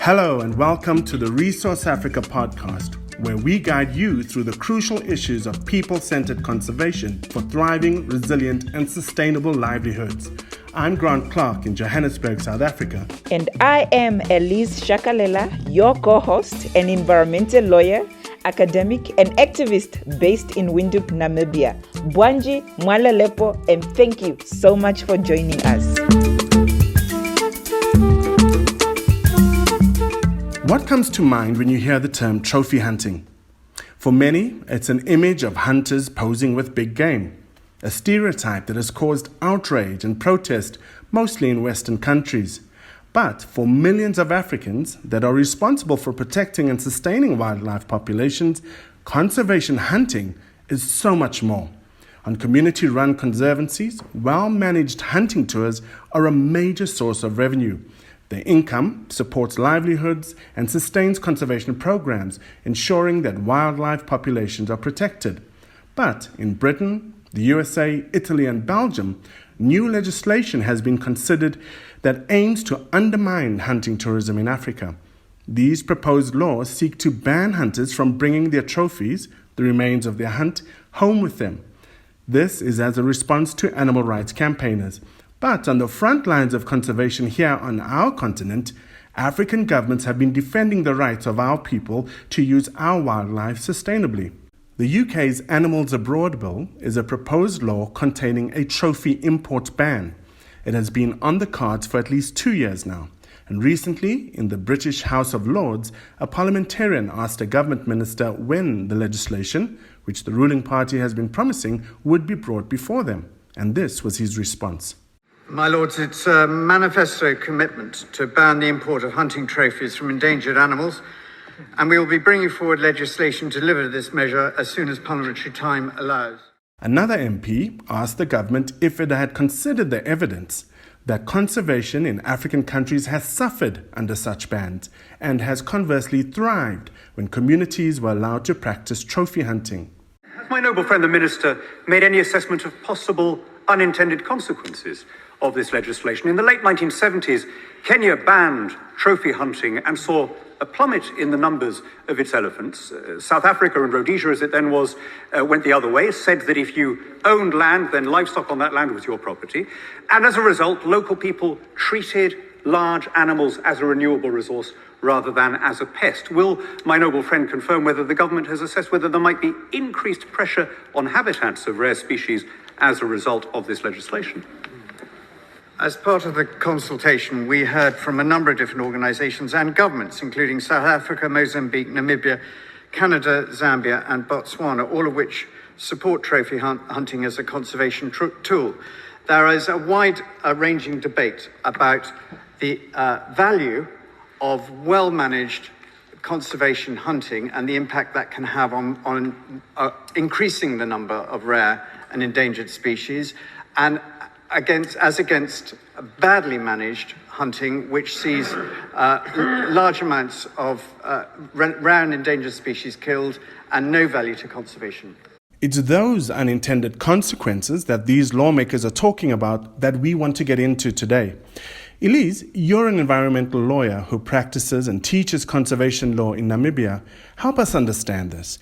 Hello and welcome to the Resource Africa podcast, where we guide you through the crucial issues of people-centered conservation for thriving, resilient and sustainable livelihoods. I'm Grant Clark in Johannesburg, South Africa. And I am Elize Shakalela, your co-host, an environmental lawyer, academic and activist based in Windhoek, Namibia. Bwanji, Mwalalepo, and thank you so much for joining us. What comes to mind when you hear the term trophy hunting? For many, it's an image of hunters posing with big game, a stereotype that has caused outrage and protest mostly in Western countries. But for millions of Africans that are responsible for protecting and sustaining wildlife populations, conservation hunting is so much more. On community-run conservancies, well-managed hunting tours are a major source of revenue. Their income supports livelihoods and sustains conservation programs, ensuring that wildlife populations are protected. But in Britain, the USA, Italy, and Belgium, new legislation has been considered that aims to undermine hunting tourism in Africa. These proposed laws seek to ban hunters from bringing their trophies, the remains of their hunt, home with them. This is as a response to animal rights campaigners. But on the front lines of conservation here on our continent, African governments have been defending the rights of our people to use our wildlife sustainably. The UK's Animals Abroad Bill is a proposed law containing a trophy import ban. It has been on the cards for at least 2 years now. And recently, in the British House of Lords, a parliamentarian asked a government minister when the legislation, which the ruling party has been promising, would be brought before them. And this was his response. My Lords, it's a manifesto commitment to ban the import of hunting trophies from endangered animals, and we will be bringing forward legislation to deliver this measure as soon as parliamentary time allows. Another MP asked the government if it had considered the evidence that conservation in African countries has suffered under such bans and has conversely thrived when communities were allowed to practice trophy hunting. Has my noble friend the Minister made any assessment of possible unintended consequences of this legislation? In the late 1970s, Kenya banned trophy hunting and saw a plummet in the numbers of its elephants. South Africa and Rhodesia, as it then was, went the other way, said that if you owned land, then livestock on that land was your property. And as a result, local people treated large animals as a renewable resource rather than as a pest. Will my noble friend confirm whether the government has assessed whether there might be increased pressure on habitats of rare species as a result of this legislation? As part of the consultation, we heard from a number of different organisations and governments, including South Africa, Mozambique, Namibia, Canada, Zambia and Botswana, all of which support trophy hunting as a conservation tool. There is a wide-ranging debate about the value of well-managed conservation hunting and the impact that can have on increasing the number of rare and endangered species, and against badly managed hunting, which sees large amounts of rare and endangered species killed and no value to conservation. It's those unintended consequences that these lawmakers are talking about that we want to get into today. Elize, you're an environmental lawyer who practices and teaches conservation law in Namibia. Help us understand this.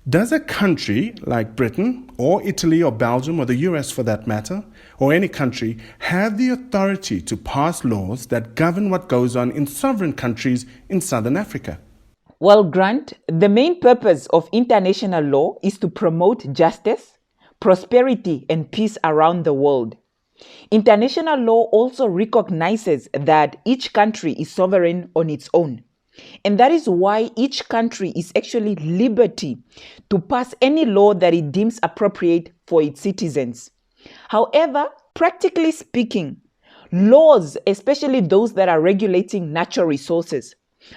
Does a country like Britain or Italy or Belgium or the US for that matter, or any country, have the authority to pass laws that govern what goes on in sovereign countries in Southern Africa? Well, Grant, the main purpose of international law is to promote justice, prosperity, and peace around the world. International law also recognizes that each country is sovereign on its own. And that is why each country is actually liberty to pass any law that it deems appropriate for its citizens. However, practically speaking, laws, especially those that are regulating natural resources,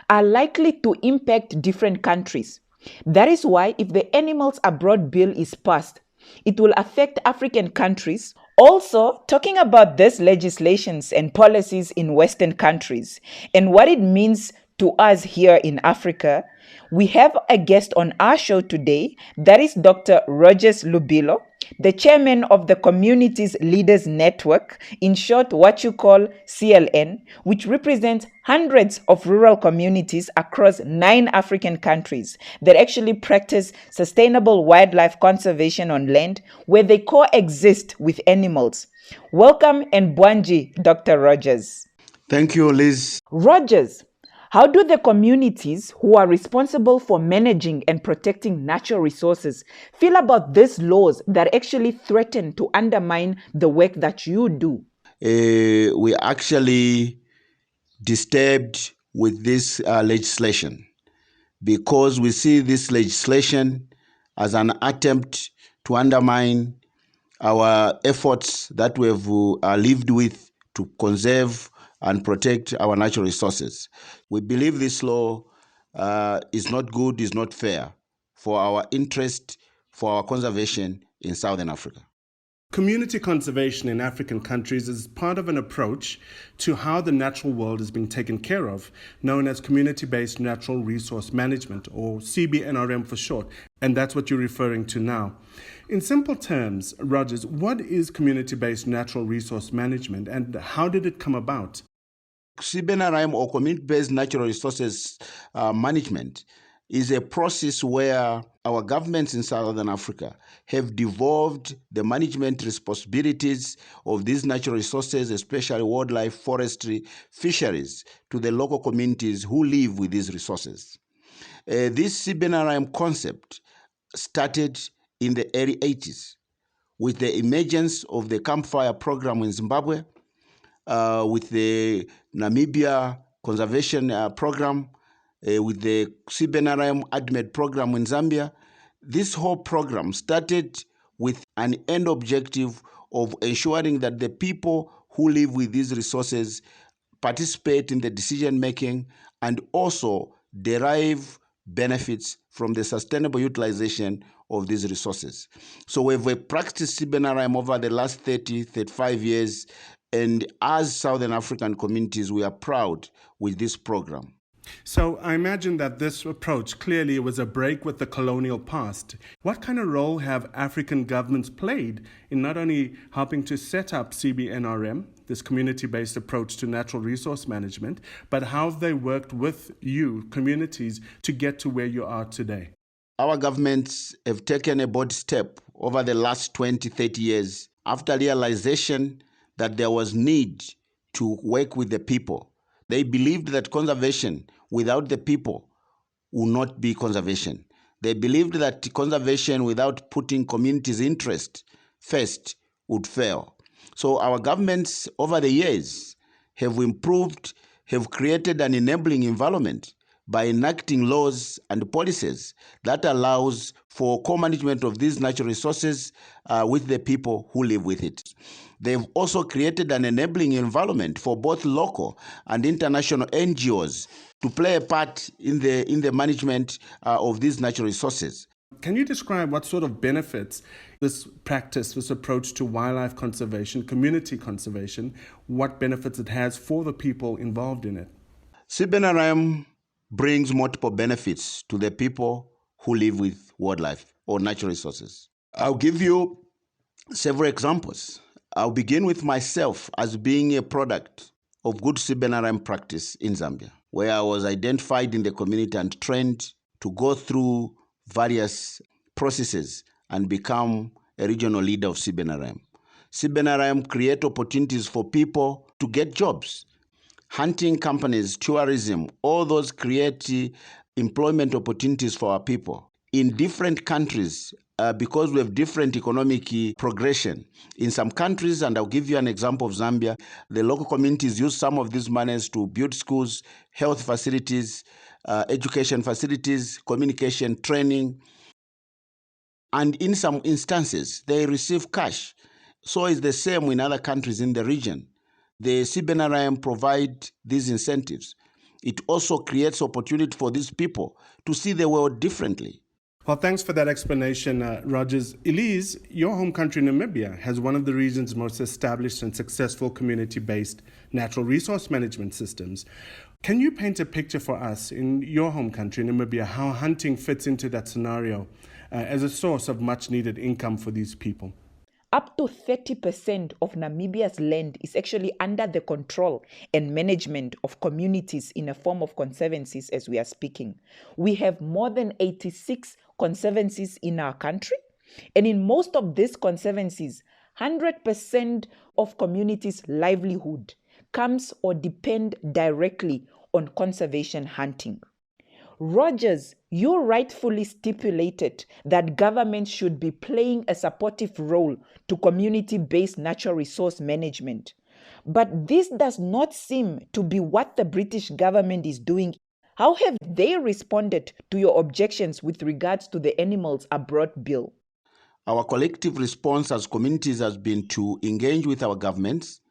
are likely to impact different countries. That is why if the Animals Abroad Bill is passed, it will affect African countries. Also, talking about these legislations and policies in Western countries and what it means to us here in Africa, we have a guest on our show today. That is Dr. Rodgers Lubilo. the chairman of the Communities Leaders Network, in short, what you call CLN, which represents hundreds of rural communities across 9 African countries that actually practice sustainable wildlife conservation on land where they coexist with animals. Welcome and Bwanji, Dr. Rodgers. Thank you, Liz. Rodgers, how do the communities who are responsible for managing and protecting natural resources feel about these laws that actually threaten to undermine the work that you do? We actually disturbed with this legislation because we see this legislation as an attempt to undermine our efforts that we have lived with to conserve and protect our natural resources. We believe this law is not good, is not fair for our interest, for our conservation in Southern Africa. Community conservation in African countries is part of an approach to how the natural world is being taken care of, known as community-based natural resource management, or CBNRM for short, and that's what you're referring to now. In simple terms, Rodgers, what is community-based natural resource management and how did it come about? CBNRM, or community-based natural resources management, is a process where our governments in Southern Africa have devolved the management responsibilities of these natural resources, especially wildlife, forestry, fisheries, to the local communities who live with these resources. This CBNRM concept started in the early 80s with the emergence of the Campfire program in Zimbabwe, with the Namibia conservation program, with the CBNRM ADMED program in Zambia. This whole program started with an end objective of ensuring that the people who live with these resources participate in the decision making and also derive benefits from the sustainable utilization of these resources. So we've practiced CBNRM over the last 30, 35 years, and as Southern African communities, we are proud with this program. So I imagine that this approach clearly was a break with the colonial past. What kind of role have African governments played in not only helping to set up CBNRM, this community-based approach to natural resource management, but how have they worked with you, communities, to get to where you are today? Our governments have taken a bold step over the last 20, 30 years after realization that there was need to work with the people. They believed that conservation without the people will not be conservation. They believed that conservation without putting communities' interest first would fail. So our governments over the years have improved, have created an enabling environment by enacting laws and policies that allows for co-management of these natural resources with the people who live with it. They've also created an enabling environment for both local and international NGOs to play a part in the management of these natural resources. Can you describe what sort of benefits this practice, this approach to wildlife conservation, community conservation, what benefits it has for the people involved in it? CBNRM brings multiple benefits to the people who live with wildlife or natural resources. I'll give you several examples. I'll begin with myself as being a product of good CBNRM practice in Zambia, where I was identified in the community and trained to go through various processes and become a regional leader of CBNRM. CBNRM create opportunities for people to get jobs. Hunting companies, tourism, all those create employment opportunities for our people. In different countries, because we have different economic progression. In some countries, and I'll give you an example of Zambia, the local communities use some of these monies to build schools, health facilities, education facilities, communication, training. And in some instances, they receive cash. So it's the same in other countries in the region. The CBNRM provide these incentives. It also creates opportunity for these people to see the world differently. Well, thanks for that explanation, Rodgers. Elize, your home country, Namibia, has one of the region's most established and successful community-based natural resource management systems. Can you paint a picture for us in your home country, Namibia, how hunting fits into that scenario as a source of much-needed income for these people? Up to 30% of Namibia's land is actually under the control and management of communities in a form of conservancies as we are speaking. We have more than 86 conservancies in our country, and in most of these conservancies, 100% of communities' livelihood comes or depend directly on conservation hunting. Rodgers, you rightfully stipulated that government should be playing a supportive role to community-based natural resource management. But this does not seem to be what the British government is doing. How have they responded to your objections with regards to the Animals Abroad Bill? Our collective response as communities has been to engage with our governments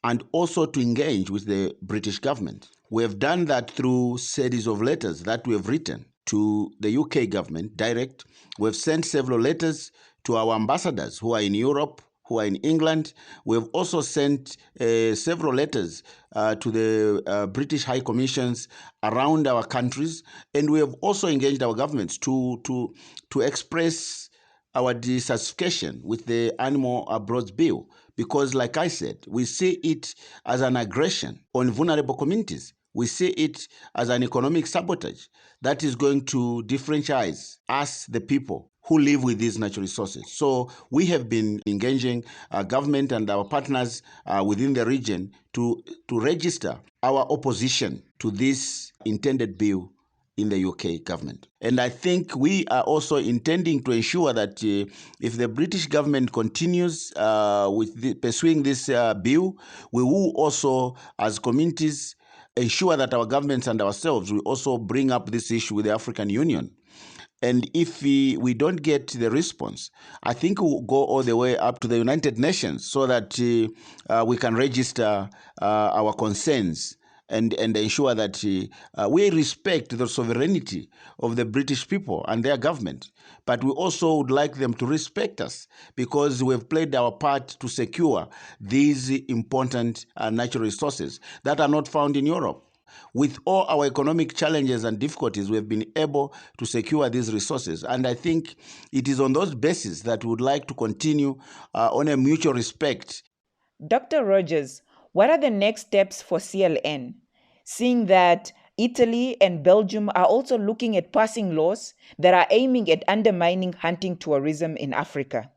and also to engage with the British government. We have done that through series of letters that we have written to the UK government direct. We have sent several letters to our ambassadors who are in Europe, who are in England. We have also sent several letters to the British High Commissions around our countries, and we have also engaged our governments to express our dissatisfaction with the Animal Abroad Bill, because, like I said, we see it as an aggression on vulnerable communities. We see it as an economic sabotage that is going to differentiate us, the people who live with these natural resources. So we have been engaging our government and our partners within the region to register our opposition to this intended bill in the UK government. And I think we are also intending to ensure that if the British government continues pursuing this bill, we will also, as communities, ensure that our governments and ourselves will also bring up this issue with the African Union. And if we don't get the response, I think we'll go all the way up to the United Nations so that we can register our concerns and ensure that we respect the sovereignty of the British people and their government. But we also would like them to respect us because we've played our part to secure these important natural resources that are not found in Europe. With all our economic challenges and difficulties, we have been able to secure these resources. And I think it is on those bases that we would like to continue on a mutual respect. Dr. Rodgers, what are the next steps for CLN? Seeing that Italy and Belgium are also looking at passing laws that are aiming at undermining hunting tourism in Africa.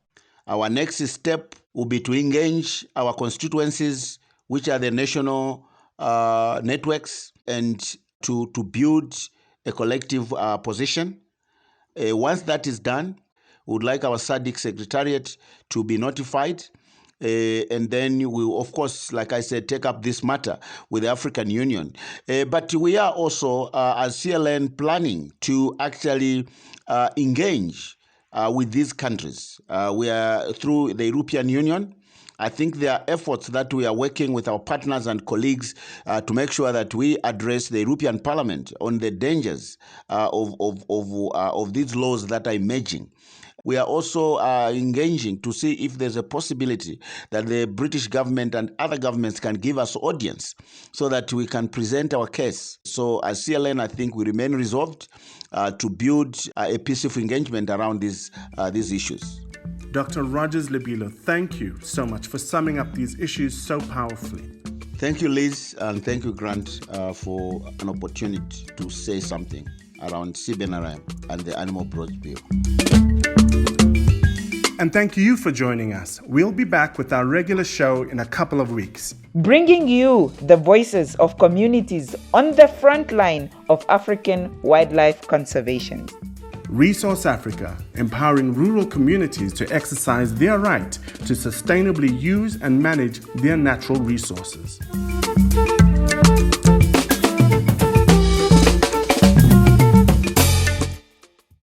Our next step will be to engage our constituencies, which are the national networks, and to build a collective position. Once that is done, we would like our SADC Secretariat to be notified. And then we will, of course, like I said, take up this matter with the African Union. But we are also, as CLN, planning to actually engage with these countries. We are through the European Union. I think there are efforts that we are working with our partners and colleagues to make sure that we address the European Parliament on the dangers of these laws that are emerging. We are also engaging to see if there's a possibility that the British government and other governments can give us audience so that we can present our case. So as CLN, I think we remain resolved to build a peaceful engagement around these issues. Dr. Rodgers Lubilo, thank you so much for summing up these issues so powerfully. Thank you, Liz, and thank you, Grant, for an opportunity to say something around CBNRM and the Animal Abroad Bill. And thank you for joining us. We'll be back with our regular show in a couple of weeks, bringing you the voices of communities on the front line of African wildlife conservation. Resource Africa, empowering rural communities to exercise their right to sustainably use and manage their natural resources.